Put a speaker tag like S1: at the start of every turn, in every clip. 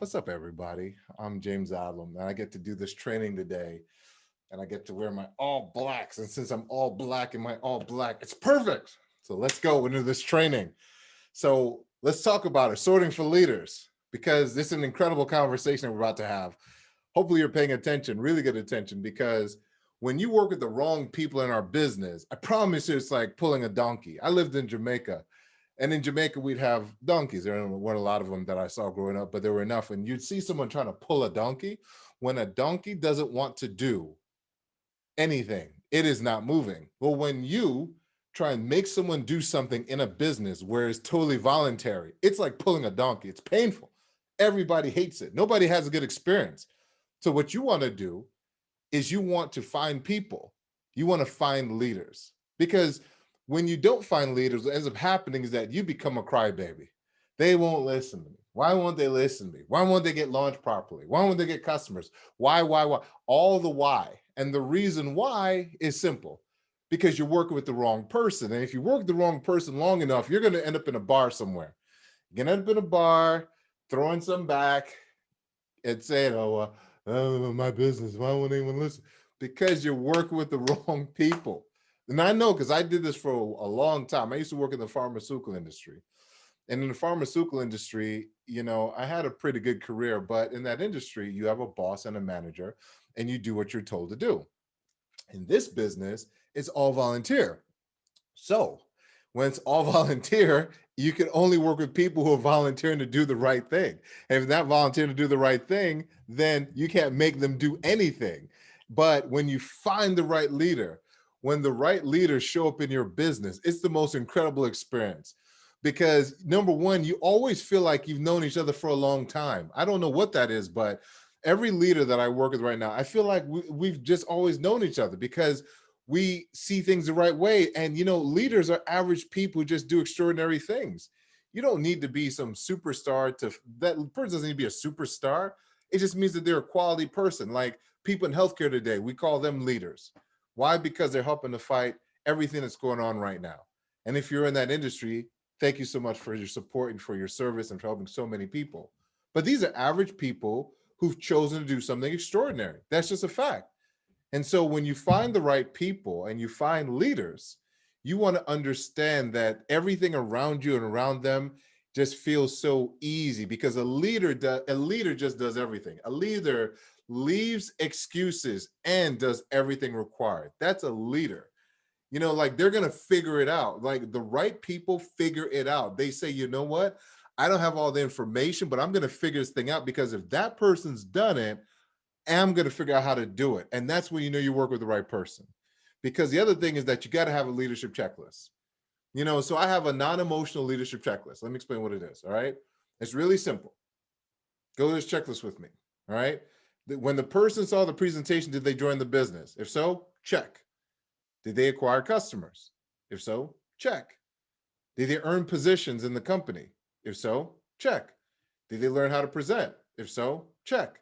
S1: What's up, everybody? I'm James Adlam, and I get to do this training today, and I get to wear my all blacks. And since I'm all black in my all black, it's perfect. So let's go into this training. So let's talk about it, sorting for leaders, because this is an incredible conversation we're about to have. Hopefully you're paying attention, really good attention, because when you work with the wrong people in our business, I promise you it's like pulling a donkey. I lived in Jamaica, and in Jamaica, we'd have donkeys. There weren't a lot of them that I saw growing up, but there were enough. And you'd see someone trying to pull a donkey. When a donkey doesn't want to do anything, it is not moving. Well, when you try and make someone do something in a business where it's totally voluntary, it's like pulling a donkey. It's painful. Everybody hates it. Nobody has a good experience. So what you want to do is you want to find people. You want to find leaders, because when you don't find leaders, what ends up happening is that you become a crybaby. They won't listen to me. Why won't they listen to me? Why won't they get launched properly? Why won't they get customers? Why? All the why. And the reason why is simple, because you're working with the wrong person. And if you work the wrong person long enough, you're going to end up in a bar somewhere. You're going to end up in a bar, throwing some back and saying, my business, why won't anyone listen? Because you're working with the wrong people. And I know, because I did this for a long time. I used to work in the pharmaceutical industry. And in the pharmaceutical industry, I had a pretty good career, but in that industry, you have a boss and a manager, and you do what you're told to do. In this business, it's all volunteer. So when it's all volunteer, you can only work with people who are volunteering to do the right thing. And if they're not volunteering to do the right thing, then you can't make them do anything. But when you find the right leader, when the right leaders show up in your business, it's the most incredible experience. Because number one, you always feel like you've known each other for a long time. I don't know what that is, but every leader that I work with right now, I feel like we've just always known each other, because we see things the right way. And, leaders are average people who just do extraordinary things. You don't need to be some superstar that person doesn't need to be a superstar. It just means that they're a quality person. Like people in healthcare today, we call them leaders. Why? Because they're helping to fight everything that's going on right now. And if you're in that industry, thank you so much for your support and for your service and for helping so many people. But these are average people who've chosen to do something extraordinary. That's just a fact. And so when you find the right people and you find leaders, you want to understand that everything around you and around them just feels so easy, because a leader just does everything. A leader leaves excuses and does everything required. That's a leader. Like they're going to figure it out. Like the right people figure it out. They say, you know what? I don't have all the information, but I'm going to figure this thing out, because if that person's done it, I'm going to figure out how to do it. And that's when you work with the right person. Because the other thing is that you got to have a leadership checklist. So I have a non-emotional leadership checklist. Let me explain what it is. All right. It's really simple. Go to this checklist with me. All right. When the person saw the presentation, did they join the business? If so, check. Did they acquire customers? If so, check. Did they earn positions in the company? If so, check. Did they learn how to present? If so, check.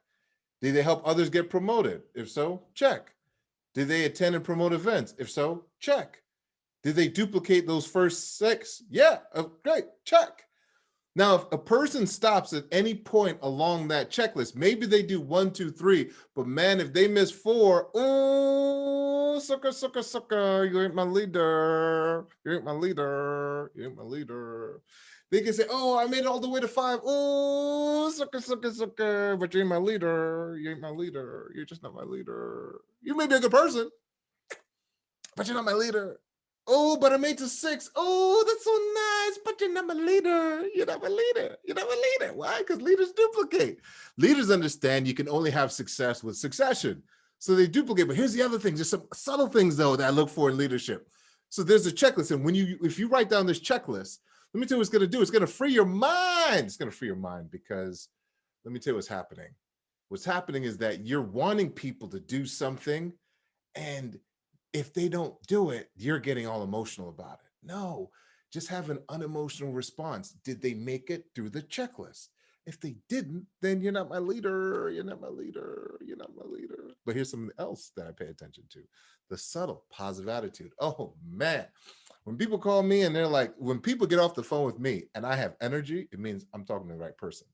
S1: Did they help others get promoted? If so, check. Did they attend and promote events? If so, check. Did they duplicate those first six? Yeah, great, check. Now, if a person stops at any point along that checklist, maybe they do 1, 2, 3, but man, if they miss 4, oh, sucker, sucker, sucker, you ain't my leader. You ain't my leader. You ain't my leader. They can say, oh, I made it all the way to 5. Oh, sucker, sucker, sucker, but you ain't my leader. You ain't my leader. You're just not my leader. You may be a good person, but you're not my leader. Oh, but I made to 6. Oh, that's so nice, but you're not my leader. You're not my leader. You're not my leader. Why? Because leaders duplicate. Leaders understand you can only have success with succession. So they duplicate. But here's the other thing. There's some subtle things, though, that I look for in leadership. So there's a checklist. And if you write down this checklist, let me tell you what it's going to do. It's going to free your mind. It's going to free your mind, because let me tell you what's happening. What's happening is that you're wanting people to do something, and if they don't do it, you're getting all emotional about it. No, just have an unemotional response. Did they make it through the checklist? If they didn't, then you're not my leader. You're not my leader. You're not my leader. But here's something else that I pay attention to: the subtle positive attitude. Oh, man. When people call me and they're like, when people get off the phone with me and I have energy, it means I'm talking to the right person.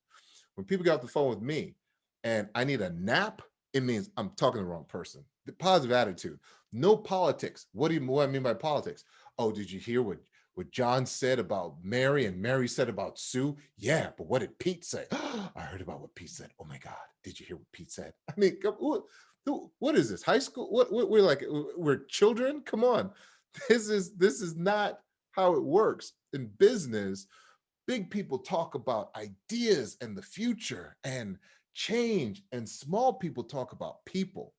S1: When people get off the phone with me and I need a nap, it means I'm talking to the wrong person. The positive attitude, no politics. What do I mean by politics? Oh, did you hear what John said about Mary and Mary said about Sue? Yeah, but what did Pete say? I heard about what Pete said. Oh my God, did you hear what Pete said? I mean, what is this? High school? What we're like? We're children? Come on, this is not how it works in business. Big people talk about ideas and the future and change, and small people talk about people.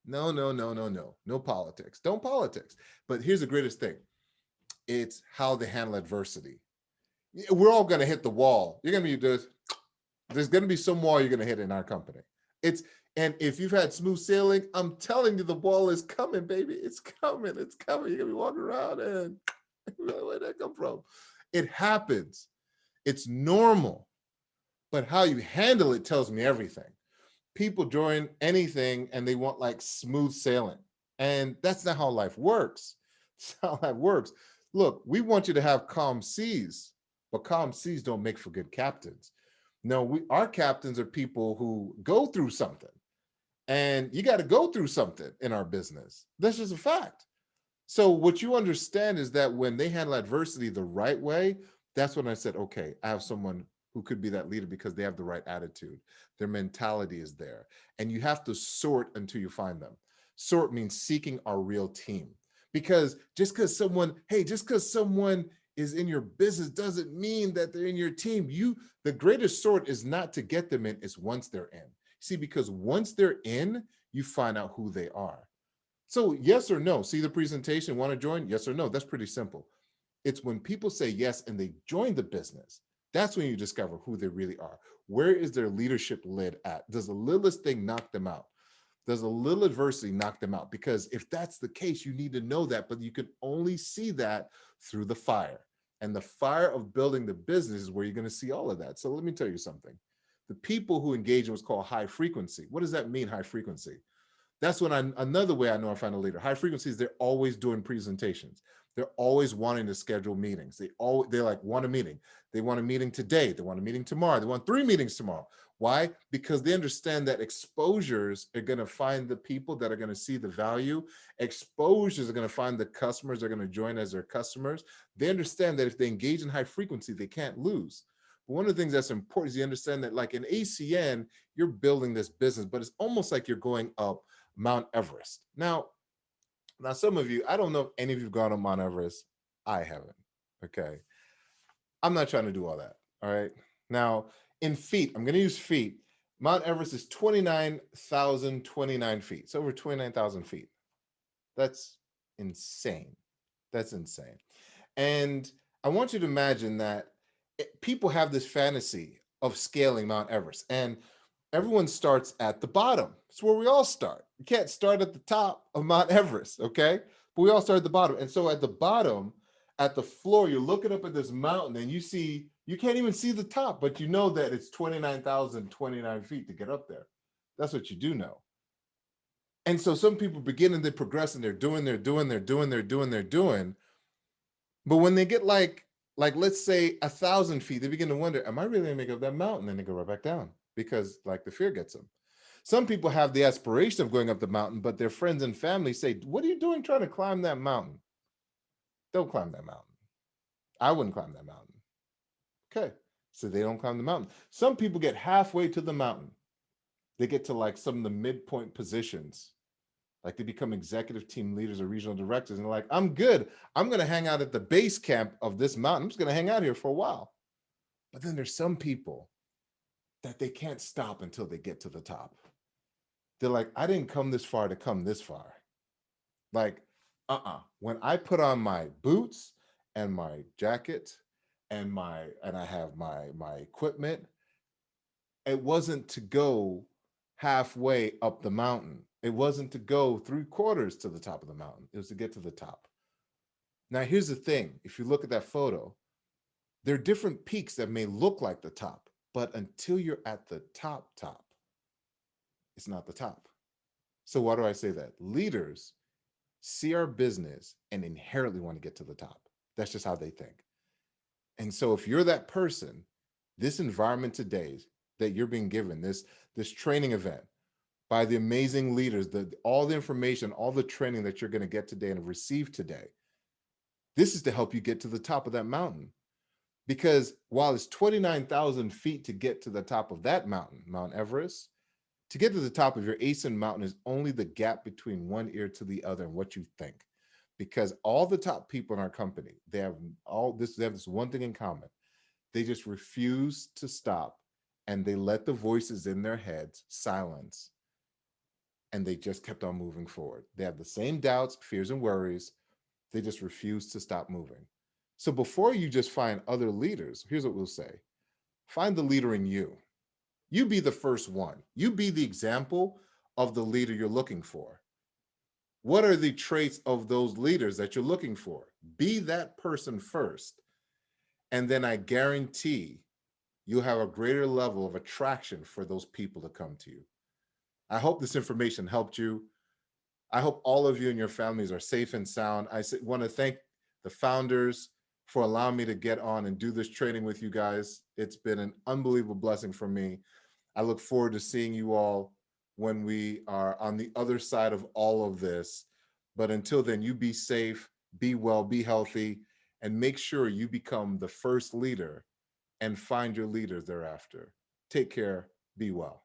S1: No, no, no, no, no, no politics. Don't politics. But here's the greatest thing. It's how they handle adversity. We're all going to hit the wall. You're going to be there's going to be some wall you're going to hit in our company. And if you've had smooth sailing, I'm telling you, the wall is coming, baby. It's coming. It's coming. You're going to be walking around and where'd that come from? It happens. It's normal. But how you handle it tells me everything. People join anything and they want like smooth sailing. And that's not how life works. That's how life works. Look, we want you to have calm seas, but calm seas don't make for good captains. No, our captains are people who go through something. And you got to go through something in our business. That's just a fact. So what you understand is that when they handle adversity the right way, that's when I said, okay, I have someone who could be that leader because they have the right attitude. Their mentality is there. And you have to sort until you find them. Sort means seeking our real team. Because just because someone is in your business doesn't mean that they're in your team. The greatest sort is not to get them in, it's once they're in. See, because once they're in, you find out who they are. So yes or no, see the presentation, want to join? Yes or no, that's pretty simple. It's when people say yes and they join the business, that's when you discover who they really are. Where is their leadership lid at? Does the littlest thing knock them out? Does a little adversity knock them out? Because if that's the case, you need to know that, but you can only see that through the fire. And the fire of building the business is where you're going to see all of that. So let me tell you something. The people who engage in what's called high frequency. What does that mean, high frequency? That's another way I know I find a leader. High frequencies, they're always doing presentations. They're always wanting to schedule meetings. They like want a meeting. They want a meeting today. They want a meeting tomorrow. They want 3 meetings tomorrow. Why? Because they understand that exposures are going to find the people that are going to see the value. Exposures are going to find the customers that are going to join as their customers. They understand that if they engage in high frequency, they can't lose. But one of the things that's important is you understand that like in ACN, you're building this business, but it's almost like you're going up Mount Everest. Now some of you, I don't know if any of you have gone on Mount Everest. I haven't. Okay. I'm not trying to do all that. All right. Now, in feet, I'm going to use feet. Mount Everest is 29,029 feet. It's over 29,000 feet. That's insane. That's insane. And I want you to imagine that people have this fantasy of scaling Mount Everest, and everyone starts at the bottom. It's where we all start. You can't start at the top of Mount Everest, okay? But we all start at the bottom. And so at the bottom, at the floor, you're looking up at this mountain and you can't even see the top, but you know that it's 29,029 feet to get up there. That's what you do know. And so some people begin and they progress and they're doing. But when they get like let's say 1,000 feet, they begin to wonder, am I really gonna make up that mountain? And they go right back down because like the fear gets them. Some people have the aspiration of going up the mountain, but their friends and family say, what are you doing trying to climb that mountain? Don't climb that mountain. I wouldn't climb that mountain. Okay, so they don't climb the mountain. Some people get halfway to the mountain. They get to like some of the midpoint positions. Like they become executive team leaders or regional directors and they're like, I'm good. I'm going to hang out at the base camp of this mountain. I'm just going to hang out here for a while. But then there's some people that they can't stop until they get to the top. They're like, I didn't come this far to come this far. Like, when I put on my boots and my jacket and I have my equipment, it wasn't to go halfway up the mountain. It wasn't to go 3/4 to the top of the mountain. It was to get to the top. Now, here's the thing. If you look at that photo, there are different peaks that may look like the top, but until you're at the top, it's not the top. So why do I say that? Leaders see our business and inherently want to get to the top. That's just how they think. And so if you're that person, this environment today that you're being given, this training event by the amazing leaders, all the information, all the training that you're going to get today and have received today, this is to help you get to the top of that mountain. Because while it's 29,000 feet to get to the top of that mountain, Mount Everest, to get to the top of your ACN mountain is only the gap between one ear to the other and what you think. Because all the top people in our company, they have this one thing in common. They just refuse to stop, and they let the voices in their heads silence, and they just kept on moving forward. They have the same doubts, fears, and worries. They just refuse to stop moving. So before you just find other leaders, here's what we'll say. Find the leader in you. You be the first one. You be the example of the leader you're looking for. What are the traits of those leaders that you're looking for? Be that person first. And then I guarantee you'll have a greater level of attraction for those people to come to you. I hope this information helped you. I hope all of you and your families are safe and sound. I want to thank the founders for allowing me to get on and do this training with you guys. It's been an unbelievable blessing for me. I look forward to seeing you all when we are on the other side of all of this. But until then, you be safe, be well, be healthy, and make sure you become the first leader and find your leaders thereafter. Take care, be well.